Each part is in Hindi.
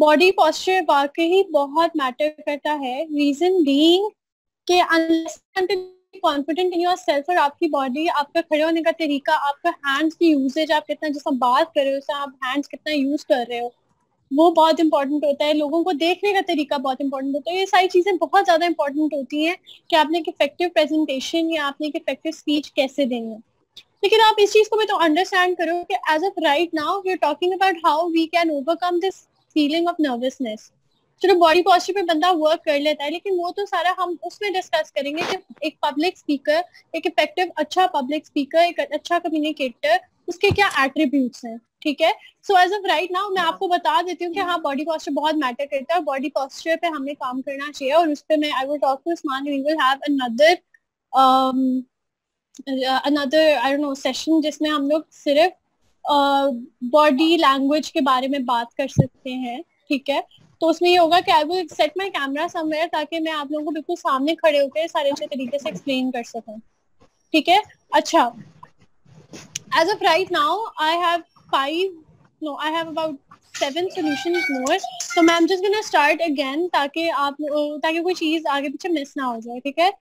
बॉडी पॉस्चर वाकई बहुत मैटर करता है। रीजन बीइंग कि unless confident in your self और आपकी बॉडी, आपका खड़े होने का तरीका, आपका हैंड्स की यूजेज, आप कितना जैसा बात कर रहे हो उससे आप हैंड्स कितना यूज कर रहे हो, वो बहुत इंपॉर्टेंट होता है। लोगों को देखने का तरीका बहुत इंपॉर्टेंट होता है। ये सारी चीजें बहुत ज्यादा इंपॉर्टेंट होती हैं कि आपने एक इफेक्टिव प्रेजेंटेशन या आपने एक इफेक्टिव स्पीच कैसे देनी है। लेकिन आप इस चीज को भी तो अंडरस्टैंड करो कि as of right now we are talking about how we can overcome this feeling of nervousness. चलो बॉडी पॉस्चर पे बंदा वर्क कर लेता है, लेकिन वो तो सारा हम उसमें डिस्कस करेंगे कि एक पब्लिक स्पीकर, एक इफेक्टिव अच्छा पब्लिक स्पीकर, एक अच्छा कम्युनिकेटर, उसके क्या एट्रीब्यूट्स हैं। ठीक है, so as of right now मैं आपको बता देती हूँ कि हाँ, बॉडी पॉस्चर बहुत मैटर करता है। बॉडी पॉस्चर पे हमें काम करना चाहिए और उस पर मैं I will talk to Usman, we will have another I don't know session जिसमें हम लोग सिर्फ बॉडी लैंग्वेज के बारे में बात कर सकते हैं। ठीक है, तो उसमें ये होगा कि I will set my camera somewhere ताकि मैं आप लोगों को बिल्कुल सामने खड़े होकर सारे अच्छे तरीके से एक्सप्लेन कर सकूं। ठीक है, अच्छा, as of right now I have about 7 solutions more, so मैं just gonna start again ताकि कोई चीज आगे पीछे मिस ना हो जाए। ठीक है,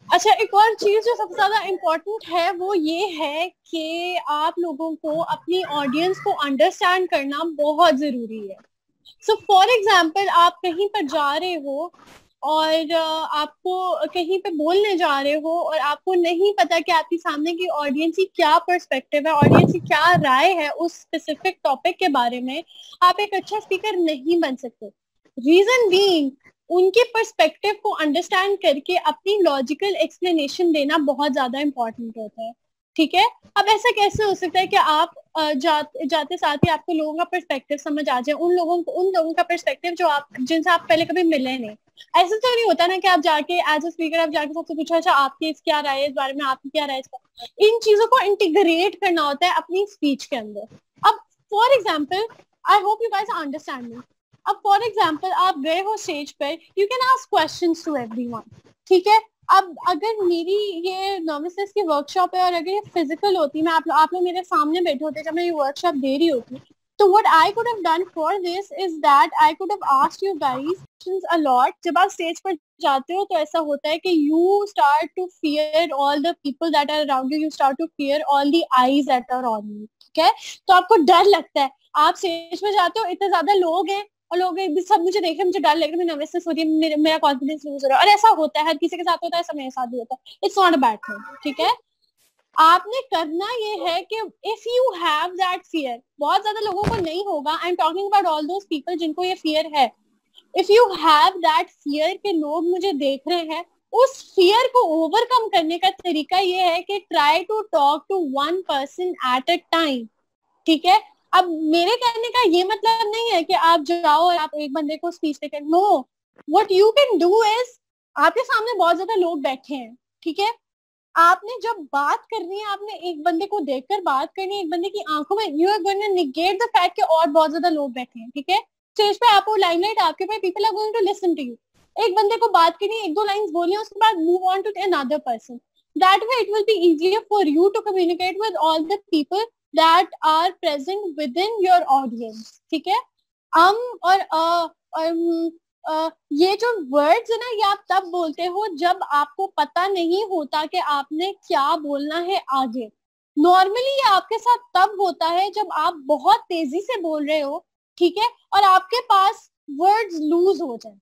अच्छा, एक और चीज जो सबसे ज्यादा इम्पोर्टेंट है वो ये है कि आप लोगों को अपनी ऑडियंस को अंडरस्टैंड करना बहुत जरूरी है। सो फॉर एग्जाम्पल, आप कहीं पर जा रहे हो और आपको कहीं पे बोलने जा रहे हो और आपको नहीं पता कि आपके सामने की ऑडियंस की क्या पर्सपेक्टिव है, ऑडियंस की क्या राय है उस स्पेसिफिक टॉपिक के बारे में, आप एक अच्छा स्पीकर नहीं बन सकते। रीजन बीइंग, उनके पर्सपेक्टिव को अंडरस्टैंड करके अपनी लॉजिकल एक्सप्लेनेशन देना बहुत ज्यादा इंपॉर्टेंट होता है। ठीक है, अब ऐसा कैसे हो सकता है कि आप जाते साथ ही आपको लोगों का पर्सपेक्टिव समझ आ जाए, उन लोगों का पर्सपेक्टिव जिनसे आप पहले कभी मिले नहीं। ऐसा तो नहीं होता ना कि आप जाके एज अ स्पीकर आप जाके सबसे पूछा, अच्छा आपकी इस क्या राय है इस बारे में, आपकी क्या राय है इस पर। इन चीजों को इंटीग्रेट करना होता है अपनी स्पीच के अंदर। अब for example, I hope you guys are understanding. अब फॉर एग्जाम्पल, आप गए हो स्टेज पर, you can ask questions to everyone. ठीक है, अब अगर मेरी ये नर्वसनेस की वर्कशॉप है और अगर ये फिजिकल होती, मैं आप लोग मेरे सामने बैठे होते जब मैं ये वर्कशॉप दे रही होती, तो what I could have done for this is that I could have asked you guys questions a lot. जब आप स्टेज पर जाते हो तो ऐसा होता है कि you start to fear all the people that are around you, you start to fear all the eyes that are on you. ठीक है, तो आपको डर लगता है, आप स्टेज पर जाते हो, इतने ज्यादा लोग हैं और लोग सब मुझे देख रहे, मुझे डर लग रहा है, मुझे नर्वसनेस हो रही है, मेरा कॉन्फिडेंस लूज हो रहा है। और ऐसा होता है, हर किसी के साथ होता है, ऐसा मेरे साथ भी होता है। It's not a bad thing. ठीक है, आपने करना ये है कि if you have that fear, बहुत ज्यादा लोगों को नहीं होगा, I am talking about all those people जिनको ये फियर है। If you have that fear कि लोग मुझे देख रहे हैं, उस फियर को ओवरकम करने का तरीका ये है कि try to talk to one person at a time. ठीक है, अब मेरे कहने का ये मतलब नहीं है कि आप जाओ और आप एक बंदे को स्पीच देकर, no, what you can do is, आपके सामने बहुत ज्यादा लोग बैठे हैं। ठीक है, आपने जब बात करनी है, आपने एक बंदे को देखकर बात करनी है, एक बंदे की आंखों में, you are going to negate the fact कि और बहुत ज्यादा लोग बैठे हैं। ठीक है, स्टेज पे आपको लाइमलाइट आपके पे, people are going to listen to you. एक बंदे को बात करनी है, एक दो लाइंस बोलनी है, उसके बाद move on to another person. That way it will be easier for you to communicate with all the people that are present within your audience. ठीक है, और ये जो वर्ड्स है ना, ये आप तब बोलते हो जब आपको पता नहीं होता कि आपने क्या बोलना है आगे। नॉर्मली ये आपके साथ तब होता है जब आप बहुत तेजी से बोल रहे हो, ठीक है, और आपके पास वर्ड्स लूज हो जाए।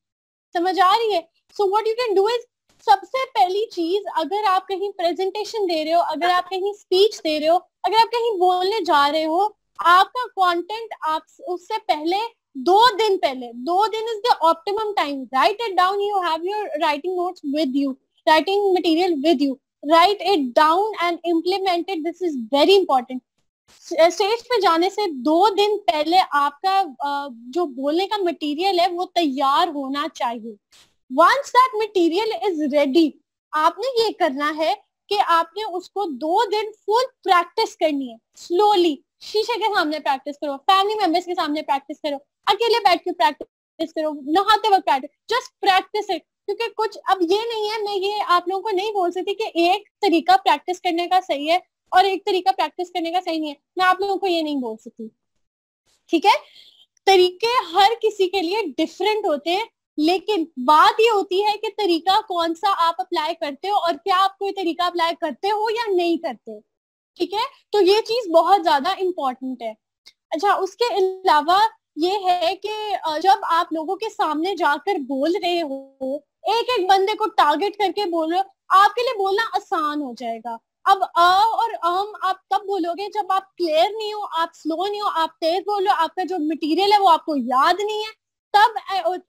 समझ आ रही है? So what you can do is, सबसे पहली चीज, अगर आप कहीं प्रेजेंटेशन दे रहे हो, अगर आप कहीं स्पीच दे रहे हो, अगर आप कहीं बोलने जा रहे हो, आपका कंटेंट आप उससे पहले 2 दिन पहले, 2 दिन is the optimum time, right it down, you have your writing notes with you, writing material with you, right it down and implement it, this is very important. Stage पे जाने से 2 दिन पहले आपका जो बोलने का मटेरियल है वो तैयार होना चाहिए। Once that material is ready, आपने ये करना है कि आपने उसको 2 दिन फुल प्रैक्टिस करनी है। स्लोली शीशे के सामने प्रैक्टिस करो, फैमिली मेंबर्स के सामने प्रैक्टिस करो, अकेले बैठ के प्रैक्टिस प्रैक्टिस करो, नहाते वक्त प्रैक्टिस, जस्ट प्रैक्टिस इट। क्योंकि कुछ अब ये नहीं है, मैं ये आप लोगों को नहीं बोल सकती कि एक तरीका प्रैक्टिस करने का सही है और एक तरीका प्रैक्टिस करने का सही नहीं है, मैं आप लोगों को ये नहीं बोल सकती, ठीक है। तरीके हर किसी के लिए डिफरेंट होते हैं, लेकिन बात ये होती है कि तरीका कौन सा आप अप्लाई करते हो और क्या आप कोई तरीका अप्लाई करते हो या नहीं करते, ठीक है। तो ये चीज बहुत ज्यादा इंपॉर्टेंट है। अच्छा, उसके अलावा ये है कि जब आप लोगों के सामने जाकर बोल रहे हो, एक एक बंदे को टारगेट करके बोल रहे हो, आपके लिए बोलना आसान हो जाएगा। अब और आप तब बोलोगे जब आप क्लियर नहीं हो, आप स्लो नहीं हो, आप तेज बोल रहे हो, आपका जो मटेरियल है वो आपको याद नहीं है, तब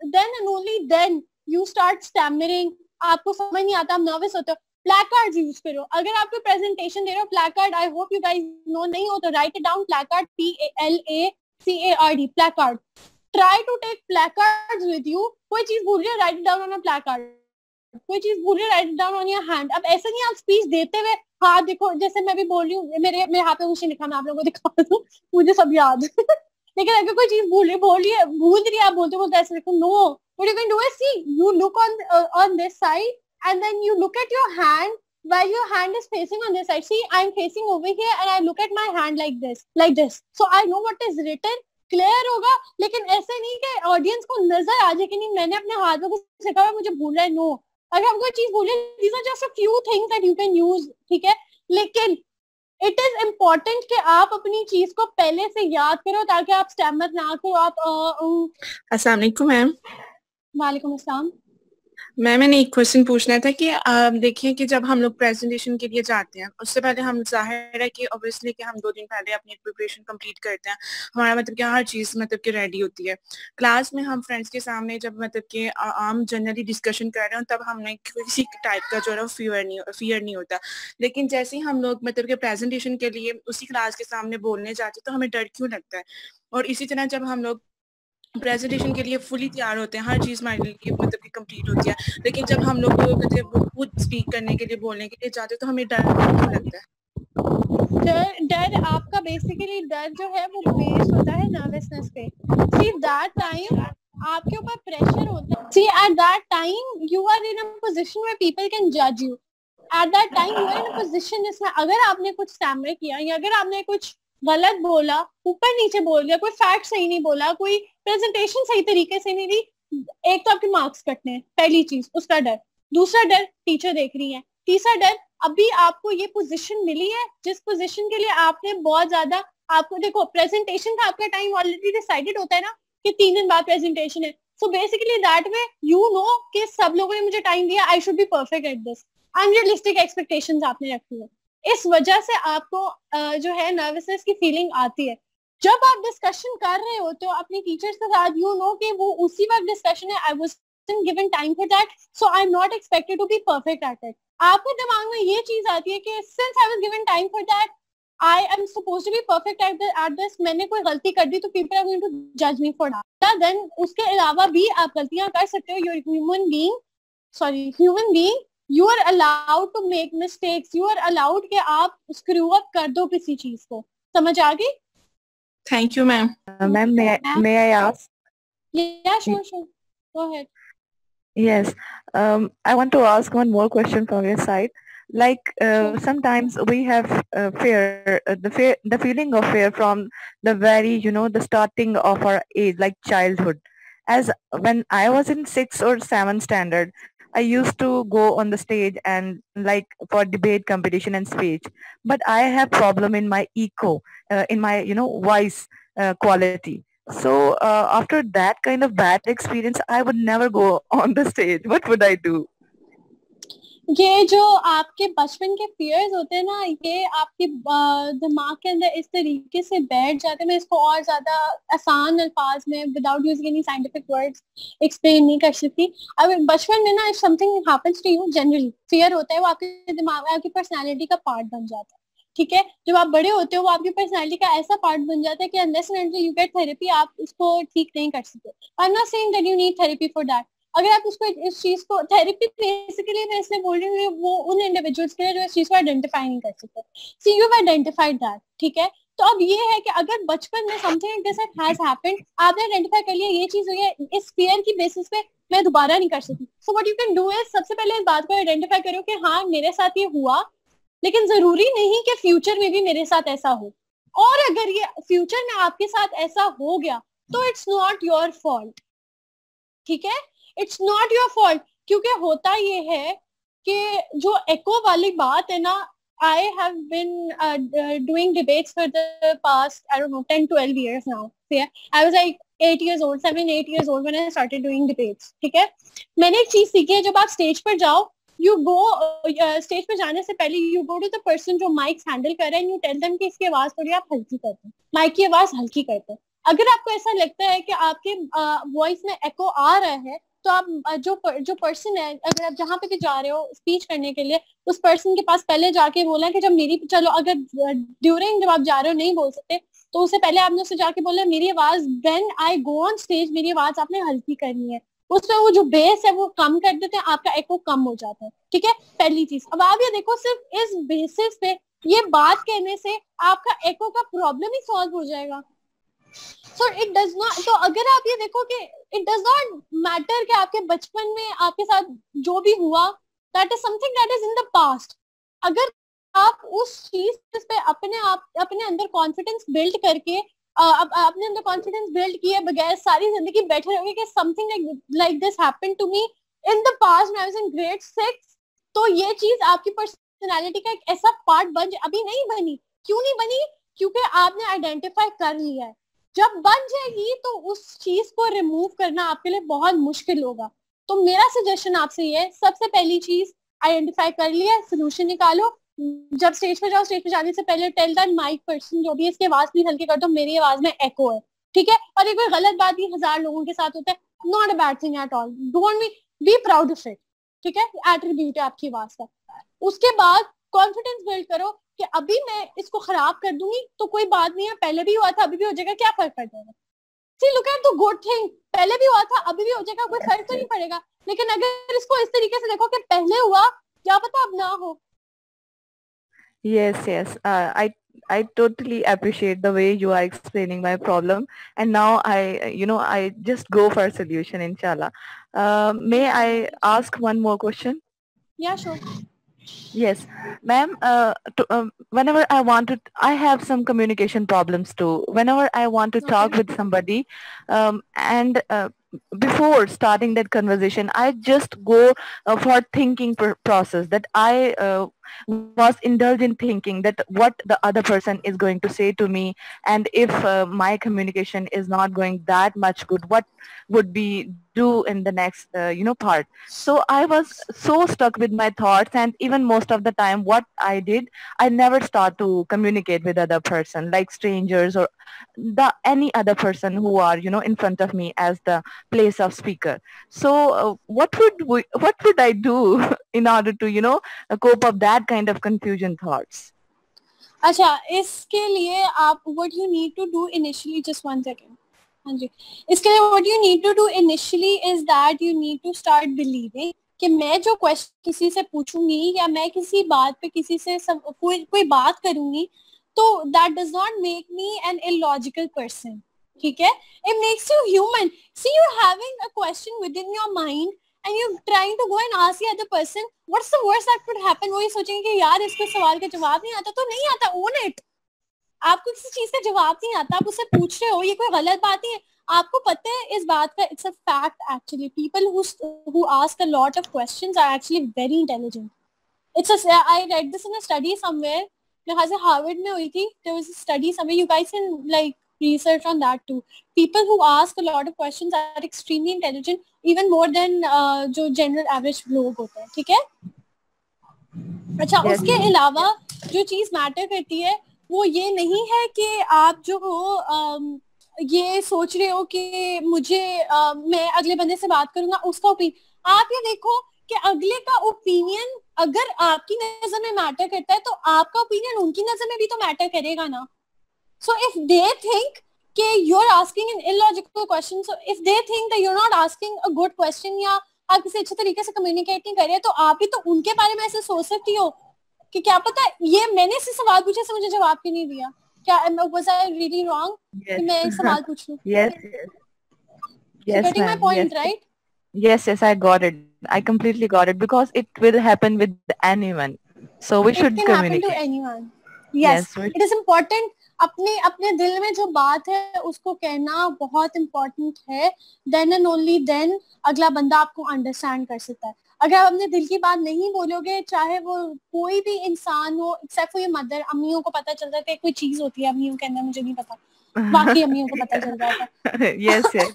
then and only then you start stammering, आपको समझ नहीं आता, आप नर्वस होते हो। प्लैकार्ड यूज करो, अगर आप कोई प्रेजेंटेशन दे रहे हो, placard, I hope you guys know, नहीं हो तो write it down, placard, PLACARD, placard. Try to take placards with you. कोई चीज भूल रही है, write down on a placard, कोई चीज भूल रही है, write down on your hand. अब ऐसे नहीं आप स्पीच देते हुए, हाँ देखो जैसे मैं भी बोल रही हूँ, मेरे हाथ में कुछ नहीं लिखा, मैं आप लोगों को दिखा दूं, मुझे सब याद लेकिन अगर कोई चीज भूल रही है, आप बोलते बोलते ऐसे देखो, no, what you can do is see you look on this side and then you look at your hand while your hand is facing on this side. See, I'm facing over here and I look at my hand like this, so I know what is written, clear होगा। लेकिन ऐसे नहीं कि ऑडियंस को नजर आ जाए कि नहीं मैंने अपने हाथ में कुछ लिखा हुआ, मुझे भूल रहा है, नो। अगर हम कोई चीज भूले, these are just a few things that you can use, ठीक है। लेकिन इट इज इम्पोर्टेंट कि आप अपनी चीज को पहले से याद करो ताकि आप स्टैमर ना करो। आप अस्सलाम वालेकुम मैम। वालेकुम अस्सलाम। मैंने एक क्वेश्चन पूछना था कि देखिए कि जब हम लोग प्रेजेंटेशन के लिए जाते हैं, उससे पहले हम जाहिर है कि ऑब्वियसली कि हम 2 दिन पहले अपनी प्रिपरेशन कंप्लीट करते हैं, हमारा मतलब कि हर चीज मतलब कि रेडी होती है। क्लास में हम फ्रेंड्स के सामने जब मतलब कि आम जनरली डिस्कशन कर रहे हो, तब हमने किसी टाइप का जो है फियर नहीं होता। लेकिन जैसे ही हम लोग मतलब कि प्रेजेंटेशन के लिए उसी क्लास के सामने बोलने जाते तो हमें डर क्यों लगता है? और इसी तरह जब हम लोग प्रेजेंटेशन के लिए फुली तैयार होते हैं, हर चीज हमारे लिए मतलब कि कंप्लीट होती है, लेकिन जब हम लोग खुद स्पीक करने के लिए बोलने के लिए जाते हैं तो हमें डर क्यों लगता है? डर आपका बेसिकली डर जो है वो बेस्ड होता है नर्वसनेस पे। सी दैट टाइम आपके ऊपर प्रेशर होता है। See at that time you are in a position where people can जज you. At that time you are in a position जिसमें अगर आपने कुछ स्टैमर किया या अगर आपने कुछ गलत बोला, ऊपर नीचे बोल दिया, कोई फैक्ट सही नहीं बोला, कोई प्रेजेंटेशन सही तरीके से नहीं दी, एक तो आपके मार्क्स कटने हैं, पहली चीज उसका डर। दूसरा डर टीचर देख रही है। तीसरा डर, अभी आपको ये पोजीशन मिली है जिस पोजीशन के लिए आपने बहुत ज्यादा, आपको देखो प्रेजेंटेशन का आपका टाइम ऑलरेडी डिसाइडेड होता है ना कि 3 दिन बाद प्रेजेंटेशन है। So basically that way you know कि सब लोगों ने मुझे टाइम दिया, I should be perfect at this. Unrealistic expectations आपने रखी है, इस वजह से आपको जो है नर्वसनेस की फीलिंग आती है। जब आप डिस्कशन कर रहे होते हो अपनी टीचर्स के साथ, यू नो कि वो उसी वक्त डिस्कशन है, I was given time for that, so I am not expected to be perfect at it. आपके दिमाग में ये चीज आती है कि since I was given time for that, I am supposed to be perfect at this, मैंने कोई गलती कर दी तो पीपल आर गोइंग टू जज मी फॉर दैट। देन उसके अलावा भी आप गलतियां कर सकते हो, you are human being, you are allowed to make mistakes, you are allowed कि आप स्क्रू अप कर दो किसी चीज को। समझ आ गई? Thank you ma'am. Ma'am, may I ask? Yeah, sure. Go ahead. Yes. I want to ask one more question from your side. Like Sure. sometimes we have fear, the feeling of fear from the very, the starting of our age, like childhood. As when I was in 6th or 7th standard, I used to go on the stage and like for debate competition and speech. But I have problem in my echo, in my, voice quality. So after that kind of bad experience, I would never go on the stage. What would I do? ये जो आपके बचपन के फियर्स होते हैं ना, ये आपके दिमाग के अंदर इस तरीके से बैठ जाते हैं, मैं इसको और ज्यादा आसान अल्फाज में without using any scientific words explain नहीं कर सकती। अब बचपन में ना if something happens to you, generally fear होता है, वो आपके दिमाग में आपकी पर्सनैलिटी का पार्ट बन जाता है, ठीक है। जब आप बड़े होते हो वो आपकी पर्सनैलिटी का ऐसा पार्ट बन जाता है कि unless and until you get therapy आप उसको ठीक नहीं कर सकते। आई am not saying that you need therapy for that. अगर आप उसको इस चीज को, थेरेपी बेसिकली मैं इसलिए बोल रही हूँ वो उन इंडिविजुअल्स के लिए जो इस चीज को आइडेंटिफाई नहीं कर सकते। सी यू आइडेंटिफाइड दैट, ठीक है। तो अब ये है कि अगर बचपन में समथिंग दिस हैज हैपेंड, आपने आइडेंटिफाई कर लिया ये चीज हुई है, इस फियर की बेसिस पे मैं दोबारा नहीं कर सकती, so what you can do is सबसे पहले इस बात को आइडेंटिफाई करो कि हाँ मेरे साथ ये हुआ, लेकिन जरूरी नहीं कि फ्यूचर में भी मेरे साथ ऐसा हो, और अगर ये फ्यूचर में आपके साथ ऐसा हो गया तो इट्स नॉट योर फॉल्ट, ठीक है, इट्स नॉट योर फॉल्ट। क्योंकि होता ये है कि जो एको वाली बात है ना, I have been doing debates for the past, I don't know, 10-12 years now. Yeah, I was like 8 years old, 7-8 years old when I started doing debates. ठीक है, मैंने एक चीज सीखी है, जब आप स्टेज पर जाओ, you go स्टेज पर जाने से पहले you go to the person जो माइक्स हैंडल कर रहे हैं, you tell them कि इसकी आवाज थोड़ी आप हल्की कर दो, माइक की आवाज हल्की कर दो। अगर आपको ऐसा लगता है कि आपके वॉइस में एको आ रहा है, तो आप जो पर्सन है, अगर आप जहाँ पे भी जा रहे हो स्पीच करने के लिए, उस पर्सन के पास पहले जाके बोला कि जब मेरी, चलो अगर ड्यूरिंग जब आप जा रहे हो नहीं बोल सकते, तो उससे पहले आपने उससे जाके बोला मेरी आवाज when I go on stage मेरी आवाज आपने हल्की करनी है, उसमें वो जो बेस है वो कम कर देते हैं, आपका एको कम हो जाता है, ठीक है, पहली चीज। अब आप ये देखो, सिर्फ इस बेसिस पे ये बात कहने से आपका एको का प्रॉब्लम ही सॉल्व हो जाएगा। So it does not, तो अगर आप ये देखो कि it does not matter कि आपके बचपन में आपके साथ जो भी हुआ, that is something that is in the past। अगर आप उस चीज पे अपने अंदर कॉन्फिडेंस बिल्ड करके अपने अंदर कॉन्फिडेंस बिल्ड किए बगैर सारी जिंदगी बैठे रहोगे कि something like this happened to me in the past when I was in grade 6, तो ये चीज आपकी पर्सनैलिटी का एक ऐसा पार्ट अभी नहीं बनी। क्यों नहीं बनी? क्योंकि आपने आइडेंटिफाई कर लिया है। जब बन जाएगी तो उस चीज को रिमूव करना आपके लिए बहुत मुश्किल होगा। तो मेरा सजेशन आपसे ये है, सबसे पहली चीज आइडेंटिफाई कर लिया, सोल्यूशन निकालो। जब स्टेज पे जाओ, स्टेज पे जाने से पहले टेल दैट माइक पर्सन जो भी है इसकी आवाज प्लीज हल्की कर दो, मेरी आवाज में एको है, ठीक है। और ये कोई गलत बात नहीं, 1000 लोगों के साथ होता है, not a bad thing at all, don't be proud of it, ठीक है, एट्रीब्यूट है आपकी आवाज का। उसके बाद कॉन्फिडेंस बिल्ड करो कि अभी मैं इसको खराब कर दूंगी तो कोई बात नहीं है, पहले भी हुआ था अभी भी हो जाएगा, क्या फर्क पड़ जाएगा। See look at the good thing, पहले भी हुआ था अभी भी हो जाएगा, कोई फर्क तो नहीं पड़ेगा। लेकिन अगर इसको इस तरीके से देखो कि पहले हुआ, क्या पता अब ना हो। Yes, yes. I totally appreciate the way you are explaining my problem, and now I just go for a solution, inshallah. May I ask one more question? Yeah, sure. Yes, ma'am. Whenever I have some communication problems too. Whenever I want to talk with somebody, and before starting that conversation, I just go for thinking process that I was indulged in thinking that what the other person is going to say to me, and if my communication is not going that much good, what would be do in the next part. So I was so stuck with my thoughts, and even most of the time what I did, I never start to communicate with other person like strangers or any other person who are in front of me as the place of speaker. So what would I do in order to cope up that kind of confusion thoughts? अच्छा, इसके लिए आप what you need to do initially, just one second. हाँ जी, इसके लिए what you need to do initially is that you need to start believing कि मैं जो क्वेश्चन किसी से पूछूंगी या मैं किसी बात पे किसी से कोई बात करूंगी, तो that does not make me an illogical person, ठीक है? It makes you human. See, you're having a question within your mind and you're trying to go and ask the other person, what's the worst that could happen? वो ये सोचेंगे कि यार इसको सवाल का जवाब नहीं आता, तो नहीं आता, own it. आपको किसी चीज का जवाब नहीं आता, आप उससे पूछ रहे हो, ये कोई गलत बात नहीं है। आपको पता है इस बात का, it's a fact actually. People who ask a lot of questions are actually very intelligent. I read this in a study somewhere. मेरे ख्याल से हार्वर्ड में हुई थी. There was a study somewhere. You guys can like research on that too. People who ask a lot of questions are extremely intelligent, even more than जो general average लोग होते हैं, ठीक है? अच्छा, उसके अलावा जो चीज मैटर करती है वो ये नहीं है कि आप जो हो ये सोच रहे हो कि मुझे मैं अगले बंदे से बात करूंगा उसका ओपिनियन। आप ये देखो कि अगले का ओपिनियन अगर आपकी नजर में मैटर करता है तो आपका ओपिनियन उनकी नजर में भी तो मैटर करेगा ना। सो इफ दे थिंक कि you are asking an illogical question, so if they think that you are not asking a good question या आप किसी अच्छे तरीके से कम्युनिकेट नहीं कर रहे, तो आप भी तो उनके बारे में ऐसे सोच सकती हो कि क्या पता ये मैंने इससे सवाल पूछे से मुझे जवाब क्यों नहीं दिया। क्या was I really wrong Yes. कि मैं एक सवाल पूछ लूं? Yes. So Yes, getting my ma'am. point, Yes. right? Yes, I got it. I completely got it because it will happen with anyone. So we It should can happen to communicate. anyone. Yes, Yes, we it is important. अपने अपने दिल में जो बात है उसको कहना बहुत इम्पोर्टेंट है. देन एंड ओनली देन अगला बंदा आपको अंडरस्टैंड कर सकता है. अगर आप अपने दिल की बात नहीं बोलोगे, चाहे वो कोई भी इंसान हो, एक्सेप्ट फॉर योर मदर. अम्मियों को पता चल जाता है कोई चीज होती है अम्मियों के अंदर, मुझे नहीं पता, बाकी अम्मियों को पता चल जाता है. yes, yes.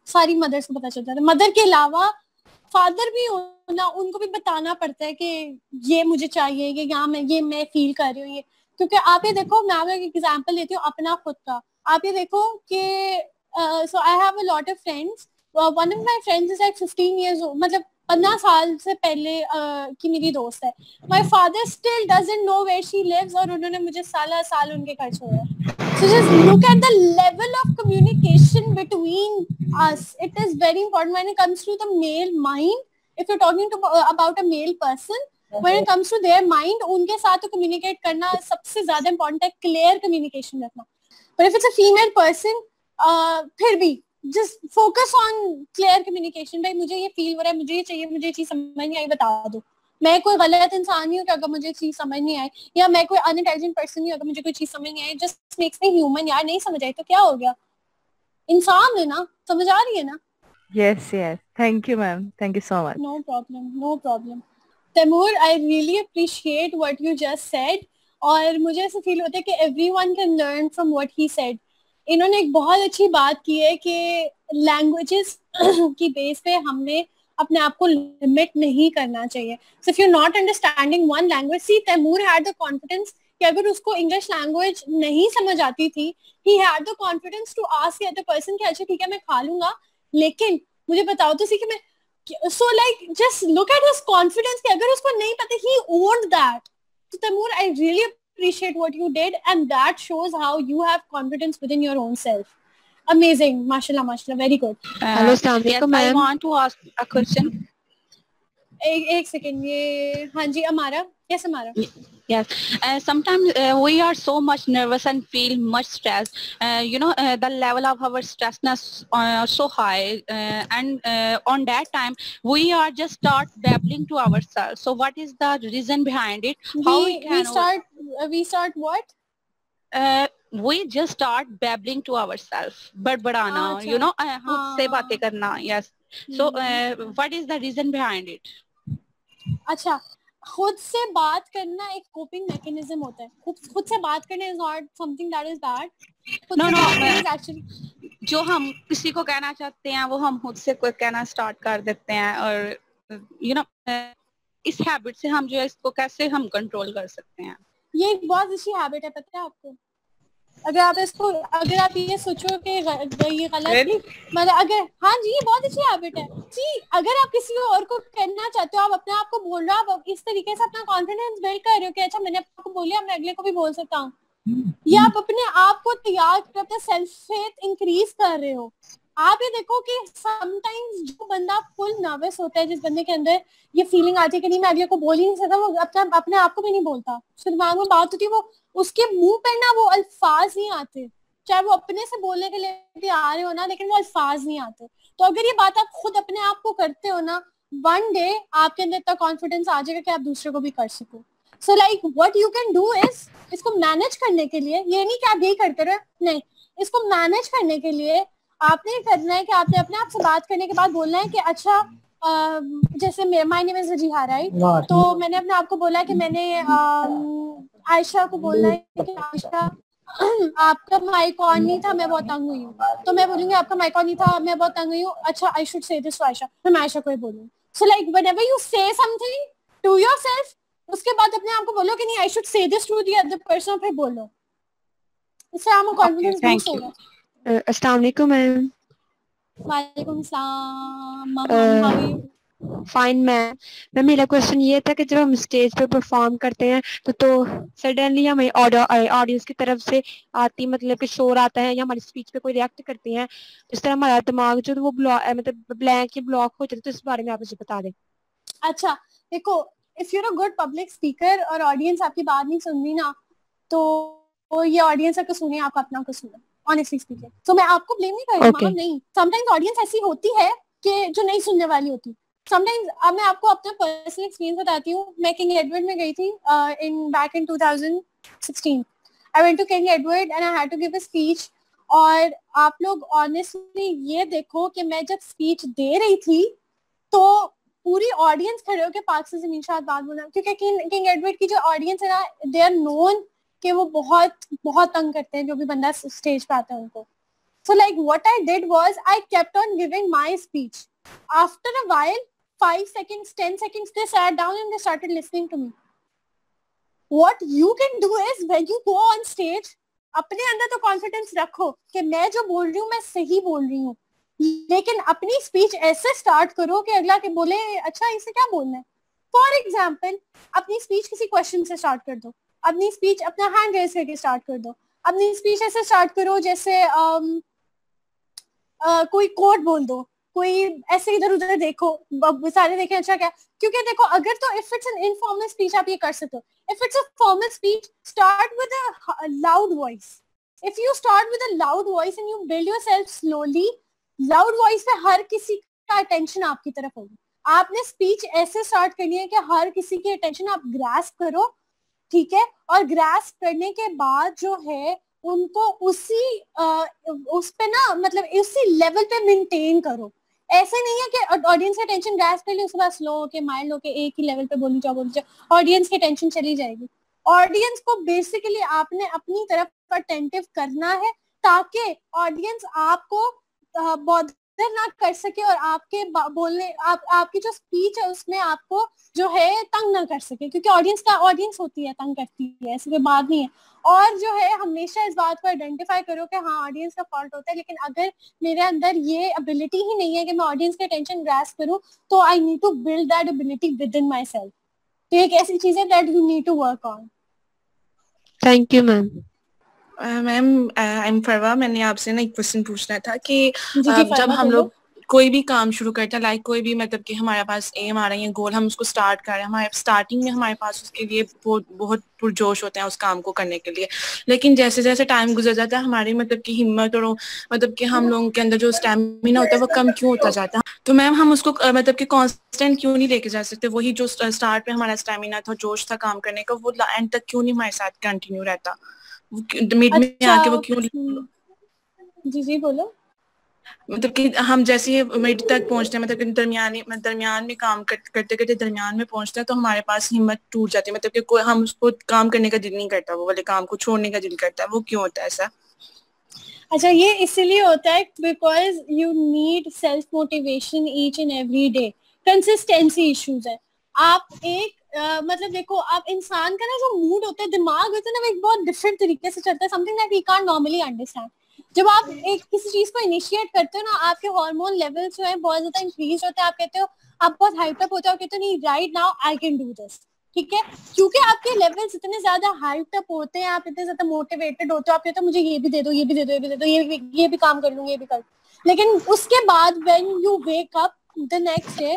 सारी मदर्स को पता चल जाता है. मदर के अलावा फादर भी हो ना, उनको भी बताना पड़ता है कि ये मुझे चाहिए, ये मैं फील कर रही हूँ ये. क्योंकि आप ये देखो, मैं आपको एक एग्जांपल देती हूँ अपना खुद का. आप ये देखो कि so I have a lot of friends. One of my friends is like 15 years old, मतलब 15 साल से पहले की मेरी दोस्त है. My father still doesn't know where she lives, और उन्होंने मुझे साल उनके घर छोड़ा. So just look at the level of communication between us. It is very important when it comes to the male mind. If you're talking about a male person, when it comes to their mind, उनके साथ तो communicate करना सबसे ज्यादा important है, clear communication रखना. But if it's a female person, फिर भी just focus on clear communication. भाई मुझे ये feel हो रहा है, मुझे ये चाहिए, मुझे ये चीज समझ नहीं आई, बता दो. मैं कोई गलत इंसान नहीं हूँ कि अगर मुझे चीज समझ नहीं आई, या मैं कोई अनइंटेलिजेंट पर्सन नहीं हूँ अगर मुझे कोई चीज समझ नहीं आई. Just makes me human. यार नहीं समझ आई तो क्या हो गया, इंसान है ना, समझ आ रही है ना. Yes, yes. Thank you, ma'am. Thank you so much. No problem, no problem. Taimur, I really appreciate what you just said. और मुझे ऐसा फील होता है कि everyone can learn from what he said. इन्होंने एक बहुत अच्छी बात की है कि लैंग्वेजेस की बेस पे हमने अपने आप को लिमिट नहीं करना चाहिए. So if you not understanding one language, see Taimur had the confidence कि अगर उसको इंग्लिश लैंग्वेज नहीं समझ आती थी, he had the confidence to ask the other person कि अच्छा ठीक है मैं खा लूंगा, लेकिन मुझे बताओ तो सी कि मैं. So like just look at his confidence कि अगर उसको नहीं पता, he owned that. So Taimur, I really appreciate what you did, and that shows how you have confidence within your own self. Amazing, mashallah, very good. Hello, Stanley. Yes, I want to ask a question. एक सेकेंड, ये हाँ जी अमारा. Yes, Amara. Yes, sometimes we are so much nervous and feel much stress. The level of our stressness so high, and on that time we are just start babbling to ourselves. So what is the reason behind it? How we start what? We just start babbling to ourselves. बड़बड़ाना, खुद से बातें करना. Yes. So what is the reason behind it? अच्छा, खुद से बात करना एक कोपिंग मैकेनिज्म होता है. खुद से बात करना is not something that is bad. No actually जो हम किसी को कहना चाहते हैं वो हम खुद से कहना स्टार्ट कर देते हैं, और इस हैबिट से हम जो है इसको कैसे हम कंट्रोल कर सकते हैं. ये एक बहुत अच्छी हैबिट है, पता है आपको. अगर आप ये सोचो कि ये गलत, मतलब अगर हाँ जी ये बहुत अच्छी हैबिट है जी. अगर आप किसी और को कहना चाहते हो, आप अपने आप को बोल रहे हो, आप इस तरीके से अपना कॉन्फिडेंस बिल्ड कर रहे हो कि अच्छा मैंने आपको बोलिया, मैं अगले को भी बोल सकता हूँ. या आप अपने आप को तैयार कर, अपना सेल्फ फेथ इंक्रीज कर रहे हो. आप ये देखो कि समटाइम्स जो बंदा फुल नर्वस होता है, जिस बंदे के अंदर ये फीलिंग आती है कि नहीं मैं अगले को बोल ही नहीं सकता, वो अपने आप को भी नहीं बोलता, उसके दिमाग में बात होती है, वो उसके मुंह पर ना वो अल्फाज नहीं आते, चाहे वो अपने से बोलने के लिए भी आ रहे हो ना, लेकिन वो अल्फाज नहीं आते. तो अगर ये बात आप खुद अपने आप को करते हो ना, वन डे आपके अंदर इतना कॉन्फिडेंस आ जाएगा कि आप दूसरे को भी कर सको. So like what you can do is, इसको मैनेज करने के लिए, ये नहीं कि आप यही करते रहे, नहीं, इसको मैनेज करने के लिए आपने करना है कि आपने अपने आप से बात करने के बाद बोलना है कि अच्छा जैसे माय नेम इज जिहा, राइट. तो मैंने अपने आप को बोला कि मैंने आयशा को बोलना है कि आयशा आपका माइक ऑन नहीं था, मैं बहुत तंग हुई हूँ. तो मैं बोलूंगी आपका माइक ऑन नहीं था, मैं बहुत तंग हुई हूँ, अच्छा I should say this to Ayesha, मैं आयशा को ही बोलूँ. So like whenever you say something to yourself, उसके बाद अपने आप को बोलो कि नहीं I should say this to the other person, फिर बोलो. इससे आपको कॉन्फिडेंस बूस्ट होगा. अस्सलाम वालेकुम मैम. वालेकुम सलाम. Fine ma'am. मेरा क्वेश्चन ये था कि जब हम स्टेज पे परफॉर्म करते हैं तो सडनली हमें ऑडियंस की तरफ से आती मतलब कि शोर आता है या हमारी स्पीच पे कोई रिएक्ट करते हैं, इस तरह हमारा दिमाग जो वो मतलब ब्लैंक या ब्लॉक हो जाता है. तो इस बारे में आप मुझे बता दें. अच्छा देखो, if you are a good public speaker और ऑडियंस आपकी बात नहीं सुन रही ना, तो ये ऑडियंस का कसूर है, आप अपना कसूर है, ऑनेस्टली स्पीकिंग। तो मैं आपको ब्लेम नहीं कर रही हूँ, नहीं, समटाइम्स ऑडियंस ऐसी होती है कि जो नहीं सुनने वाली होती समटाइम्स। अब मैं आपको अपना पर्सनल एक्सपीरियंस बताती हूँ। मैं किंग एडवर्ड में गई थी back in 2016। I went to King Edward and I had to give a speech. और आप लोग ऑनेस्टली ये देखो कि मैं जब स्पीच दे रही थी तो पूरी ऑडियंस खड़े होकर पाक से ज़मीन शाद बात बोला, क्योंकि किंग एडवर्ड की जो ऑडियंस है ना, दे आर नोन कि वो बहुत बहुत तंग करते हैं जो भी बंदा स्टेज पे आता है उनको। So like what I did was I kept on giving my speech. After a while, 5 seconds, 10 seconds, they sat down and they started listening to me. What you can do is when you go on stage, अपने अंदर तो कॉन्फिडेंस रखो कि मैं जो बोल रही हूँ मैं सही बोल रही हूँ, लेकिन अपनी स्पीच ऐसे स्टार्ट करो कि अगला के बोले अच्छा इसे क्या बोलना है। फॉर एग्जाम्पल, अपनी स्पीच किसी क्वेश्चन से स्टार्ट कर दो, अपनी स्पीच अपना हैंड रेज करके स्टार्ट कर दो, अपनी स्पीच ऐसे स्टार्ट करो जैसे कोई कोट बोल दो, कोई ऐसे इधर उधर देखो, सारे देखें अच्छा क्या। क्योंकि देखो अगर तो if it's an informal speech आप ये कर सकते हो, if it's a formal speech start with a loud voice. If you start with a loud voice and you build yourself slowly, loud voice पे हर किसी का अटेंशन आपकी तरफ होगी। आपने स्पीच ऐसे स्टार्ट करनी है कि हर किसी की अटेंशन आप ग्रास्प करो, ठीक है, और ग्रास्प करने के बाद जो है उनको उसी उस पे ना मतलब उसी लेवल पे मेंटेन करो। ऐसे नहीं है कि ऑडियंस की टेंशन ग्रास्प कर ली उसके बाद स्लो होके माइल्ड होके एक ही लेवल पे बोली जाओ, ऑडियंस की टेंशन चली जाएगी। ऑडियंस को बेसिकली आपने अपनी तरफ अटेंटिव करना है ताकि ऑडियंस आपको बॉदर ना कर सके और आपके बोलने आपकी जो स्पीच है उसमें आपको जो है तंग ना कर सके, क्योंकि ऑडियंस होती है तंग करती है, ऐसी कोई बात नहीं है। और जो है हमेशा इस बात को आइडेंटिफाई करो कि हाँ ऑडियंस का फॉल्ट होता है, लेकिन अगर मेरे अंदर ये एबिलिटी ही नहीं है कि मैं ऑडियंस के अटेंशन ग्रास्प करूं, तो I need to build that ability within myself. तो एक ऐसी चीज है that you need to work on. Thank you ma'am. Ma'am I am Farwa, मैंने आपसे ना एक क्वेश्चन पूछना था कि जी, जब हम लोग कोई भी काम शुरू करते हैं, लाइक कोई भी मतलब कि हमारे पास एम आ रही है, गोल, हम उसको स्टार्ट कर रहे हैं, हमारे स्टार्टिंग में हमारे पास उसके लिए बहुत पुरजोश होते हैं उस काम को करने के लिए, लेकिन जैसे जैसे टाइम गुजर जाता है हमारी मतलब कि हिम्मत और मतलब कि हम लोगों के अंदर जो स्टैमिना होता है वो कम क्यों होता जाता है? तो मैम हम उसको मतलब कि कांस्टेंट क्यों नहीं लेके जा सकते? वही जो स्टार्ट में हमारा स्टैमिना था, जोश था काम करने का, वो एंड तक क्यों नहीं हमारे साथ कंटिन्यू रहता? मिड में आके वो क्यों? जी बोलो। मतलब कि हम जैसे मिड तक पहुंचते हैं, मतलब कि दरमियान में काम करते करते दरमियान में पहुंचते हैं तो हमारे पास हिम्मत टूट जाती है, मतलब कि कोई हम उसको काम करने का दिल नहीं करता, वो वाले काम को छोड़ने का दिल करता है। वो क्यों होता है ऐसा? अच्छा, ये इसीलिए होता है because you need self motivation each and every day. Consistency issues है। आप एक मतलब देखो, आप इंसान का ना जो मूड होता है, दिमाग होता है ना, वो एक बहुत डिफरेंट तरीके से चलता है, something that we can't normally understand. जब आप एक किसी चीज को इनिशिएट करते हो ना, आपके हार्मोन लेवल्स जो है बहुत ज्यादा इंक्रीज होते हैं, आप कहते हो, आप बहुत हाइप अप होते हो, कहते हो नहीं right now I can do this, ठीक है, क्योंकि आपके लेवल्स इतने ज्यादा हाइप अप होते हैं, आप इतने ज्यादा मोटिवेटेड होते हो, आप कहते हो मुझे ये भी दे दो, ये भी दे दो, ये भी दे दो, ये भी काम कर लूँ, ये भी कर। लेकिन उसके बाद when you wake up the next day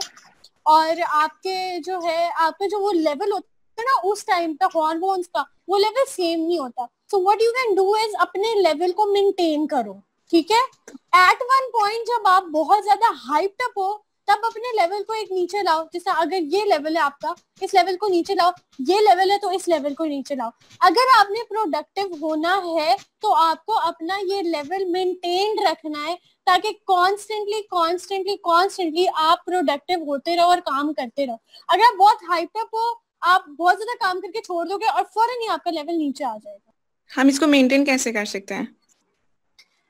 और आपके जो है आपका जो वो लेवल होता है ना उस टाइम पे हार्मोन्स का, वो लेवल सेम नहीं होता। So what you can do is अपने लेवल को मेंटेन करो, ठीक है। एट वन पॉइंट जब आप बहुत ज्यादा हाइप्ड अप हो, तब अपने लेवल को एक नीचे लाओ। जैसे अगर ये लेवल है आपका, इस लेवल को नीचे लाओ, ये लेवल है तो इस लेवल को नीचे लाओ। अगर आपने प्रोडक्टिव होना है तो आपको अपना ये लेवल मेंटेन रखना है, ताकि कॉन्स्टेंटली आप प्रोडक्टिव होते रहो और काम करते रहो। अगर आप बहुत हाइप अप हो, आप बहुत ज्यादा काम करके छोड़ दोगे और फौरन ही आपका लेवल नीचे आ जाएगा। हम इसको मेंटेन कैसे कर सकते हैं?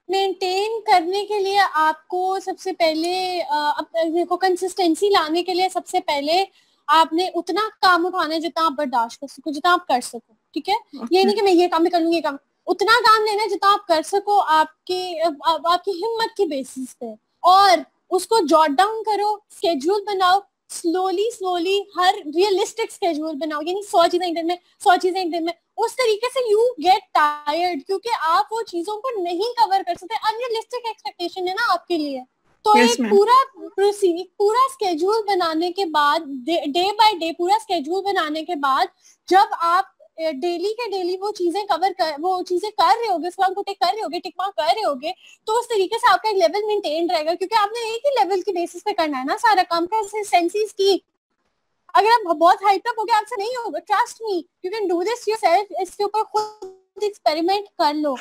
मेंटेन करने के लिए आपको सबसे पहले देखो, कंसिस्टेंसी लाने के लिए सबसे पहले आपने उतना काम उठाना है जितना आप बर्दाश्त कर सको, जितना आप कर सको, ठीक है। ये नहीं कि मैं ये काम भी कर लूंगी, ये काम, उतना काम लेना है जितना आप कर सको आपकी हिम्मत की बेसिस पे, और उसको जॉट डाउन करो, स्केड्यूल बनाओ, स्लोली हर रियलिस्टिक स्केड्यूल बनाओ, यानी 100 चीजें एक दिन में, 100 चीजें एक दिन में। उस तरीके से यू गेट टायर्ड, क्योंकि आप वो चीजों को नहीं कवर कर सकते, अनरियलिस्टिक एक्सपेक्टेशन है ना आपके लिए। तो yes, एक पूरा स्केड्यूल बनाने के बाद, डे बाय डे पूरा स्केड्यूल बनाने के बाद, जब आप डेली के डेली वो चीजें कर रहे होगे, सलाम को टिक कर रहे होगे, टिक मार्क कर रहे होगे, तो उस तरीके से आपका एक लेवल मेंटेन रहेगा, क्योंकि आपने एक ही लेवल की बेसिस पे करना है ना सारा काम का सेंसेस की। अगर आप बहुत हाइट अप हो गए आपसे नहीं होगा, trust me, you can do this yourself. इसके ऊपर खुद एक्सपेरिमेंट कर लो।